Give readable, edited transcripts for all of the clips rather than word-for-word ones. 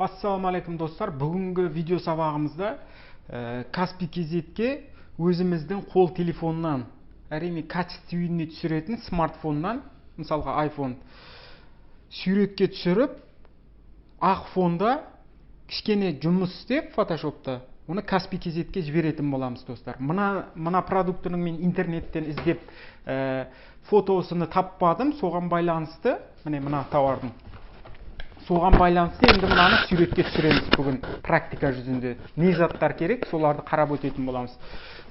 Ассалаумағалейкум достар. Бүгінгі видео сабағымызда Каспий KZ'ге өзіміздің қол телефонынан, әрине качественный түсіретін смартфоннан, мысалға iPhone, суретке түсіріп, ақ фонда кішкене жұмыс істеп Photoshop'та, оны Каспий KZ'ге жіберетін боламыз достар. Мына продуктының мен интернеттен іздеп фотосыны таппадым, соған байланысты, мына тауардың. Соған байланысты енді мынаны суретке түсіреміз бүгін практика жүзінде. Не заттар керек, соларды қарап өтетін боламыз.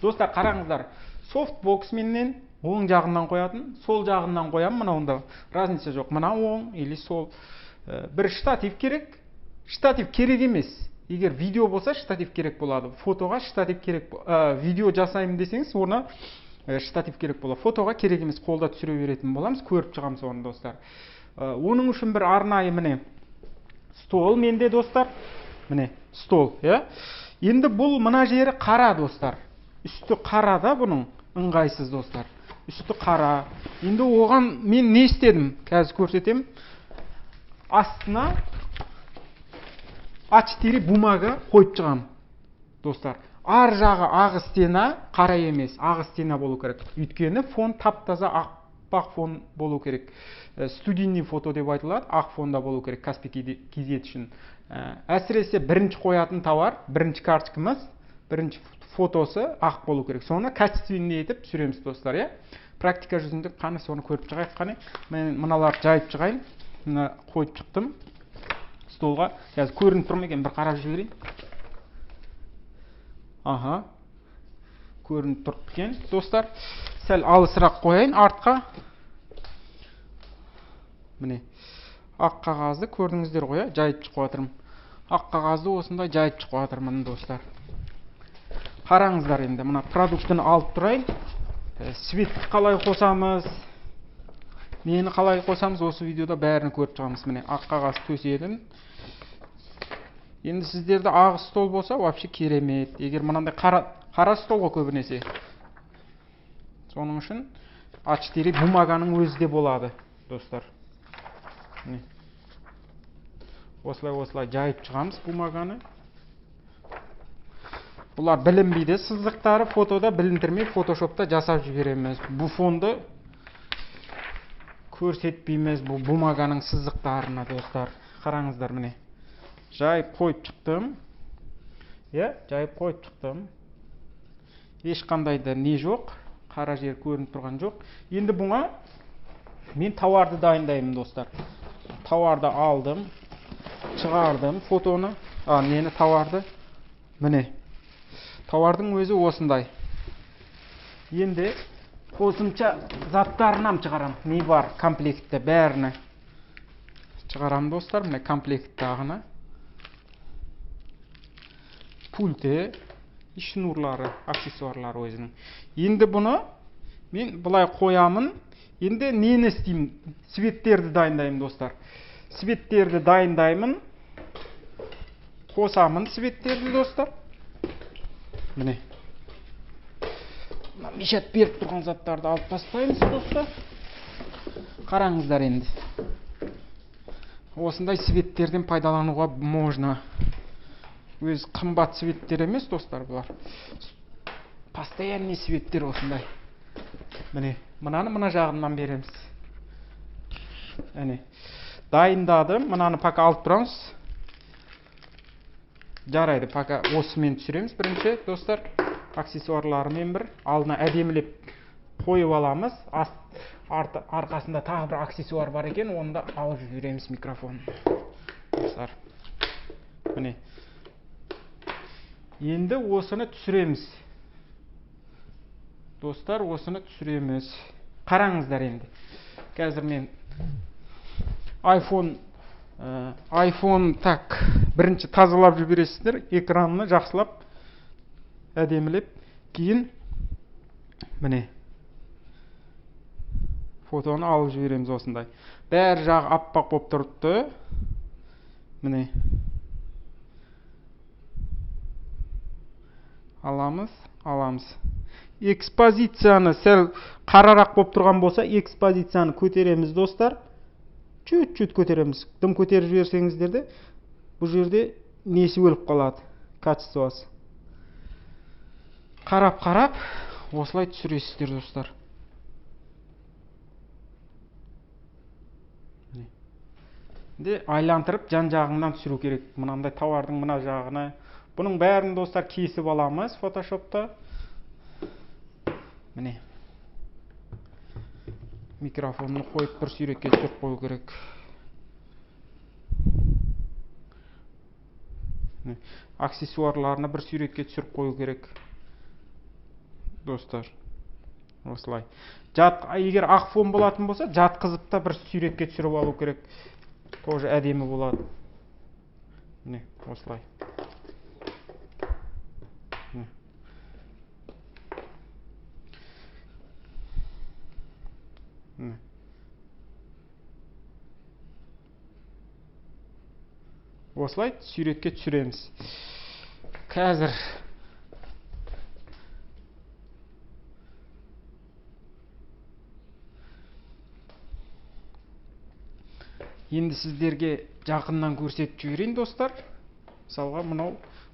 Достар, қараңыздар, софтбокс менен оң жағынан қоятын, сол жағынан қоям, мынауында разница жоқ. Мына оң или сол. Бір штатив керек. Штатив керек емес. Егер видео болса, штатив керек болады. Фотоға штатив керек. Видео жасаймын десеңіз, орнына штатив керек болады. Фотоға керек емес, қолда түсіре беретін боламыз. Көріп шығамыз оны, достар. Оның үшін бір арнайы міне стол менде, достар. Міне стол, иә. Енді бұл мына жері қара, достар. Үсті қара да бұның, ыңғайсыз, достар. Үсті қара. Енді оған мен не істедім? Қазір көрсетем. Астына А4 бумага қойып шығам, достар. Ар жағы ақ стена, қара емес, ақ стена болу керек. Өйткені фон тап-таза ақ фон болу керек. Студийный фото деп айтылады, ақ фонда болу керек Каспий KZ үшін. Әсіресе бірінші қоятын товар, бірінші карточкамыз, бірінші фотосы ақ болу керек. Соны качественный етіп түсіреміз, достар, иә. Практика жүзінде қаны соны көріп шығайық, қане. Мен мыналарды жайып шығайын. Мына қойып шықтым столға. Қазір көрініп тұр ма екен, бір қарап жіберейін. Аха. Көрініп тұр екен, достар. Сәл алысырақ қояйын артқа. Міне, ақ қағазды көрдіңіздер ғой, жайып шығып Ақ қағазды осындай жайып шығып достар. Қараңыздар енді, мына продуктыны алып тұрайын. Светті қалай қосамыз, нені қалай қосамыз, осы видеода бәрін көріп шығамыз. Міне, ақ қағаз төседім. Енді сіздерде ақ стол болса, вообще керемет. Егер мынандай қара столға көбінесе. Соның үшін А4 бумаганың өзі де болады, достар. Осылай жайып шығамыз бумаганы. Бұлар білінбейді, сызықтары фотода біліндірмей, фотошопта жасап жібереміз. Бұл фонды көрсетпейміз бұл бумаганың сызықтарына, достар. Қараңыздар, міне. Жайып қойып шықтым. Жайып қойып шықтым. Ешқандай да не жоқ, қара жер көрініп тұрған жоқ. Енді бұңа мен тауарды дайындаймын, достар. Тауарды алдым, шығардым фотоны, нені тауарды, міне. Тауардың өзі осындай. Енді қосымша заттарынан шығарам. Не бар комплектте бәріні шығарам, достар. Міне комплектті ағына. Пульті, шнурлары, аксессуарлары өзінің. Енді бұны мен бұлай қоямын. Енді нені істеймін? Светтерді дайындаймын, достар. Светтерді дайындаймын. Қосамын светтерді, достар. Міне. Мешат беріп тұрған заттарды алып тастаймыз, достар. Қараңыздар енді. Осындай светтерден пайдалануға можно. Өз қымбат светтер емес, достар, бұлар. Постоянный светтер осындай. Міне, мынаны мына жағынан береміз. Әне, дайындадым. Мынаны пока алып тұрамыз. Жарайды, пока осымен түсіреміз бірінші, достар. Аксессуарларымен бір алдына әдемілеп қойып аламыз. Арқасында тағы бір аксессуар бар екен, оны да алып жібереміз микрофон. Достар, міне. Енді осыны түсіреміз. Достар, осыны түсіреміз. Қараңыздар енді. Қазір мен iPhone так бірінші тазалап жібересіздер. Экранны жақсылап, әдемілеп. Кейін міне фотоны алып жібереміз осындай. Бәр жағы аппақ болып тұрды. Міне. Аламыз. Экспозицияны сәл қарарақ болып тұрған болса, экспозицияны көтереміз, достар. Чуть-чуть көтереміз. Дым көтеріп жіберсеңіздер де бұл жерде несі өліп қалады, качествосы. Қарап осылай түсіресіздер достар. Де айлантырып жан-жағыңнан түсіру керек. Мынандай тауардың мына жағына. Бұның бәрін достар кесіп аламыз фотошопта. Міне. Микрофонны қойып бір суретке түсіріп қою керек. Аксессуарларына бір суретке түсіріп қою керек. Достар. Осылай. Егер ақ фон болатын болса, жатқызып та бір суретке түсіріп алу керек. Тоже әдемі болады. Міне, осылай. Осылай суретке түсіреміз. Қазір енді сіздерге жақыннан көрсетіп жіберейін достар. Мысалға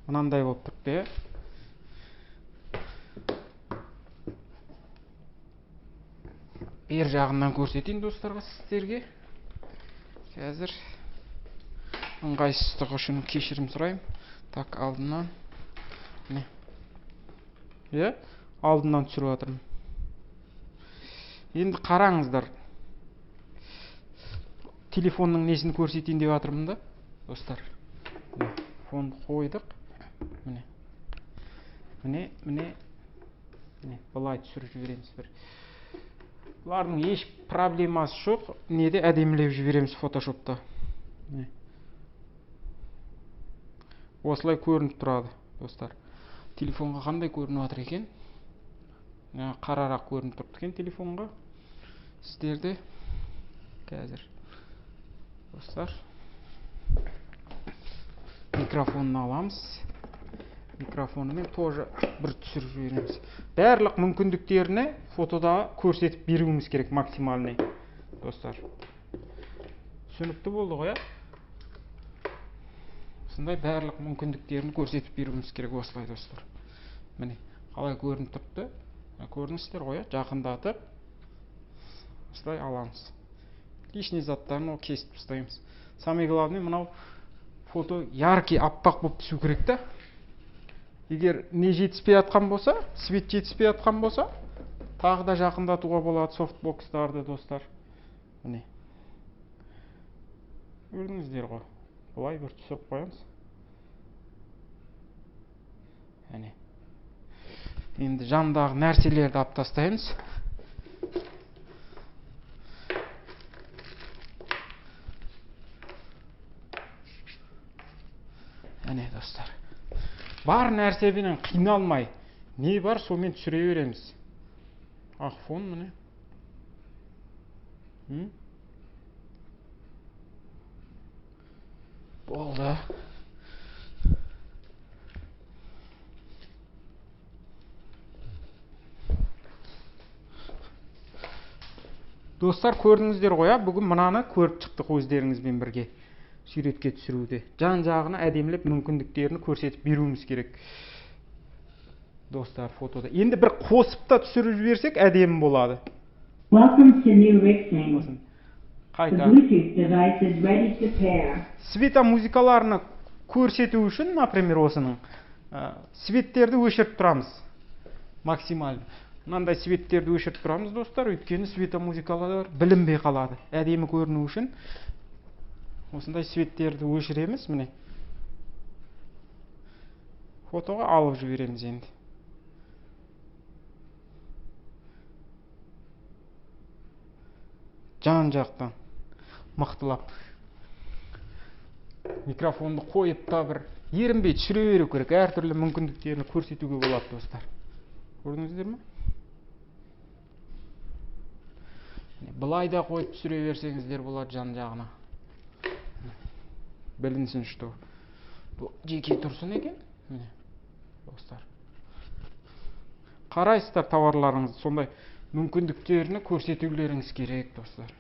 мынандай болып тұрды. Бер жағынан көрсетейін достарға сіздерге. Қазір ыңғайсыздық үшін кешірім сұрайым. Так, алдынан. Алдынан түсіріп жатырмын. Енді қараңыздар. Телефонның несін көрсетейін деп жатырмын да, достар. Фонды қойдық. Міне. Бұлай түсіріп жібереміз бір. Бұлардың еш проблемасы жоқ. Неде әдемілеп жібереміз фотошопта. Осылай көрініп тұрады, достар. Телефонға қандай көрініп жатыр екен? Қарарақ көрініп тұрды екен телефонға. Сіздерде қазір достар микрофонын аламыз. Микрофонымен тоже бір түсіріп жібереміз. Барлық мүмкіндіктеріне фотода көрсетіп беруіміз керек максимальный, достар. Түсінікті болды ғой, Осындай барлық мүмкіндіктерін көрсетіп беруіміз керек осылай, достар. Міне, қалай көрініп тұрды? Көріністер ғой, жақындатып осылай аламыз. Лишний заттарын кесіп тастаймыз. Самый главный, мынау фото яркий, аппақ болып түсу керек та. Егер не жетіспей жатқан болса, свет жетіспей жатқан болса, тағы да жақындатуға болады софтбокстарды, достар. Міне. Көрдіңіздер ғой. Бұлай бір түсіріп қоямыз. Әне. Енді жандағы нәрселерді алып тастаймыз. Әне, достар. Бар нәрсебенен қиналмай, не бар сомен түсіре береміз. Ақ фон міне. Болды. Достар, көрдіңіздер ғой, бүгін мынаны көріп шықтық өздеріңізбен бірге суретке түсіруде. Жан-жағына әдемілеп мүмкіндіктерін көрсетіп беруіміз керек. Достар, фотода. Енді бір қосып та түсіріп жіберсек әдемі болады. Қайта. Света музыкаларына көрсету үшін, например, осының светтерді өшіріп тұрамыз. Максимально. Мынандай светтерді өшіріп тұрамыз, достар. Өйткені света музыкалар білінбей қалады. Әдемі көріну үшін осындай светтерді өшіреміз, міне. Фотоға алып жібереміз енді. Жан-жақтан мықтылап. Микрофонды қойып та бір ерінбей түсіре беру керек. Әртүрлі мүмкіндіктерін көрсетуге болады, достар. Көрдіңіздер ме? Бұлай да қойып түсіре берсеңіздер болады жан-жағына. Білінсін, что бұл жеке тұрсын екен. Міне, достар. Қарайсыздар тауарларыңызды, сондай мүмкіндіктерін көрсетулеріңіз керек, достар.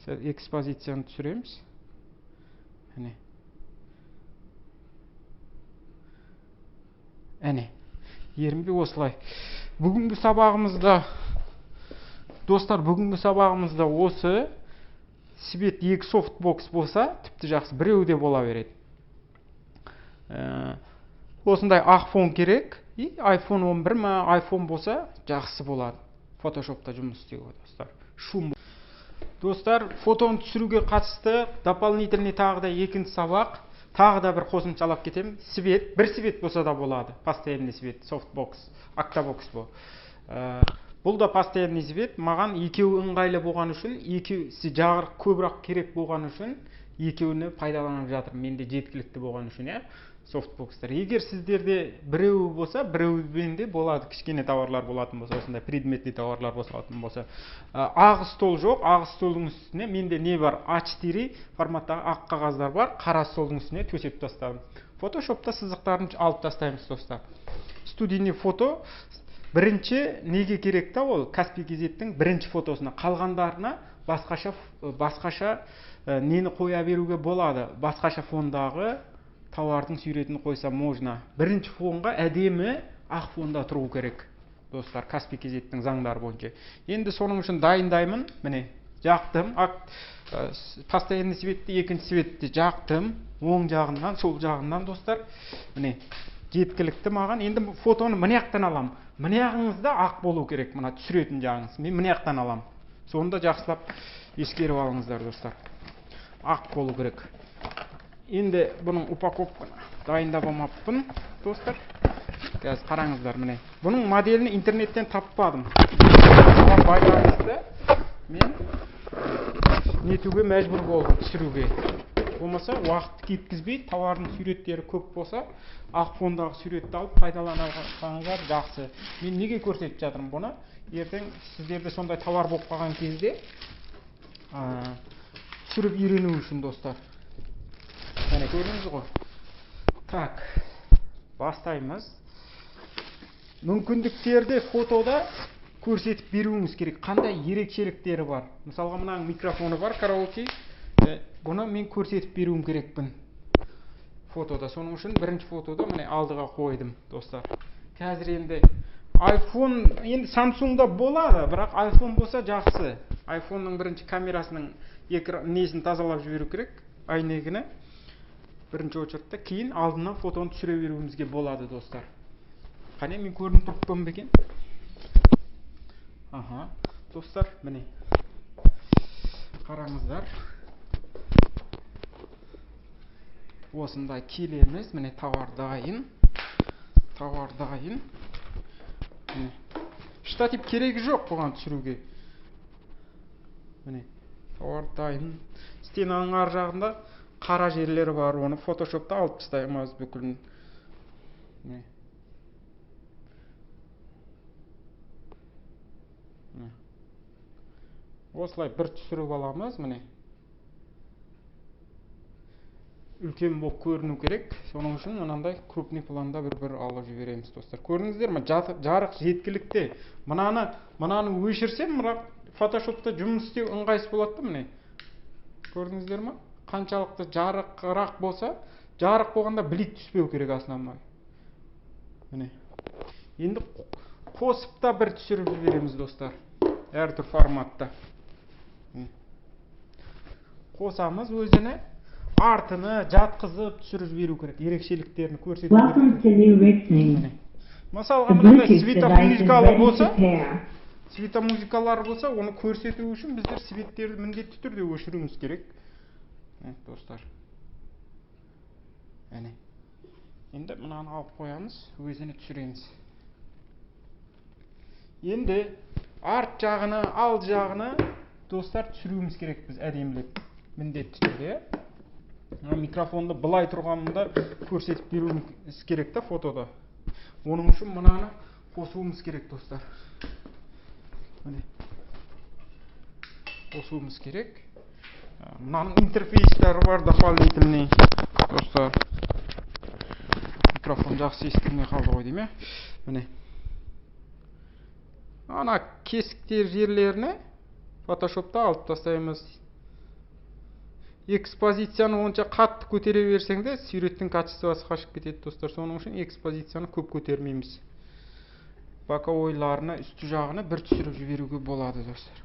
экспозицияны түсіреміз. Әне. Әне. Ерінбе осылай. Бүгінгі сабағымызда, достар, осы свет 2 софтбокс болса, тіпті жақсы, біреуде бола береді. Осындай ақ фон керек. iPhone 11 ма, iPhone болса, жақсы болады. Photoshop'та жұмыс істеуге, достар. Шум. Достар, фотоны түсіруге қатысты дополнительный тағы да екінші сабақ. Тағы да бір қосымшалап кетемін. Свет, бір свет болса да болады. Постоянный свет, софтбокс, octabox бұл. Бұл да постоянный свет. Маған екеуі ыңғайлы болған үшін, екеуісі жарық көбірек керек болған үшін, екеуіні пайдаланып жатырмын. Менде жеткілікті болған үшін, софтбокстар. Егер сіздерде біреуі болса, біреуімен де болады. Кішкене товарлар болатын болса, осындай предметный товарлар болатын болса. Ақ стол жоқ, ақ столдың үстіне менде не бар? A4 форматтағы ақ қағаздар бар. Қара столдың үстіне төсеп тастадым. Photoshop'та сызықтарын алып тастаймыз, достар. Студийный фото бірінші неге керек та ол? Каспий газеттің бірінші фотосына. Қалғандарына басқаша нені қоя беруге болады. Басқаша фондағы тауардың суретін қойса можно. Бірінші фонға әдемі ақ фонда тұру керек, достар, Каспий газеттің заңдары бойынша. Енді соның үшін дайындаймын. Міне, жақтым. Постоянный светті, екінші светті жақтым. Оң жағынан, сол жағынан, достар. Міне, жеткілікті маған. Енді фотоны мынаяқтан аламын. Мынаяғыңызда ақ болу керек, мына түсіретін жағыңыз. Мен мынаяқтан аламын. Сонда жақсылап ескеріп алыңыздар, достар. Ақ болу керек. Енді бұның упаковканы дайындап алмаппын, достар. Қазір қараңыздар, міне. Бұның моделін интернеттен таппадым. Бұған байланысты мен нетуге мәжбүр болдым, түсіруге. Болмаса, уақыт кеткізбей, товардың суреттері көп болса, ақ фондағы суретті алып пайдаланғаныңыздар жақсы. Мен неге көрсетіп жатырмын бұны? Ертең сіздерде сондай товар болып қалған кезде түсіріп үйрену үшін, достар. Әне, көрдіңіз ғой. Так, бастаймыз. Мүмкіндіктерді фотода көрсетіп беруіңіз керек. Қандай ерекшеліктері бар? Мысалға, мынаның микрофоны бар, караоке. Бұны мен көрсетіп беруім керекпін фотода. Соның үшін бірінші фотода міне алдыға қойдым, достар. Қазір енді iPhone, енді Samsung'да болады, бірақ iPhone болса жақсы. iPhone'ның бірінші камерасының несін тазалап жіберу керек, айнегіні. Бірінші очередте, кейін алдынан фотоны түсіре беруімізге болады, достар. Қане, мен көрініп тұрыппын ба екен? Аха, достар, міне. Қараңыздар. Осындай келеміз, міне товар дайын. Товар дайын. Штатив керегі жоқ бұған түсіруге. Міне, товар дайын. Стенаның ар жағында қара жерлері бар, оны Photoshop'та алып тастаймыз бүкілін. Осылай бір түсіріп аламыз, міне. Үлкен болып көріну керек. Соның үшін мынандай крупный планда бір алып жібереміз, достар. Көрдіңіздер ме? Жарық жеткілікті. Мынаны өшірсем, Photoshop'та жұмыс істеу ыңғайсыз болады, міне. Көрдіңіздер ме? Қаншалықты жарықырақ болса, жарық болғанда блик түспеу керек основной. Міне. Енді қосып та бір түсіріп жібереміз, достар. Әртүр форматта. Қосамыз өзіне. Артыны жатқызып түсіріп беру керек, ерекшеліктерін көрсету керек. Мысалға, мынандай светомузыкалар болса, оны көрсету үшін біздер светтерді міндетті түрде өшіруіміз керек. Достар. Енді мынаны алып қоямыз, өзіне түсіреміз. Енді арт жағыны, алд жағыны, достар, түсіруіміз керек біз әдемілеп. Міндетті түрде. Микрофонды былай тұрғанында көрсетіп беруіміз керек та фотода. Оның үшін мынаны қосуымыз керек, достар. Қосуымыз керек. Мынаның интерфейстері бар, дополнительный, достар. Микрофон жақсы естілмей қалды ғой дейме. Міне. Ана кесіктер жерлеріне Photoshop'та алып тастаймыз. экспозицияны онша қатты көтере берсең де суреттің качествосы қашып кетеді достар. Соның үшін экспозицияны көп көтермейміз. Боковойларына, үсті жағына бір түсіріп жіберуге болады достар.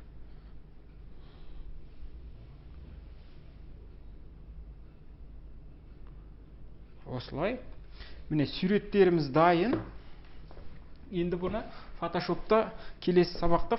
Осылай. Міне суреттеріміз дайын. Енді бұны Photoshop'та келесі сабақта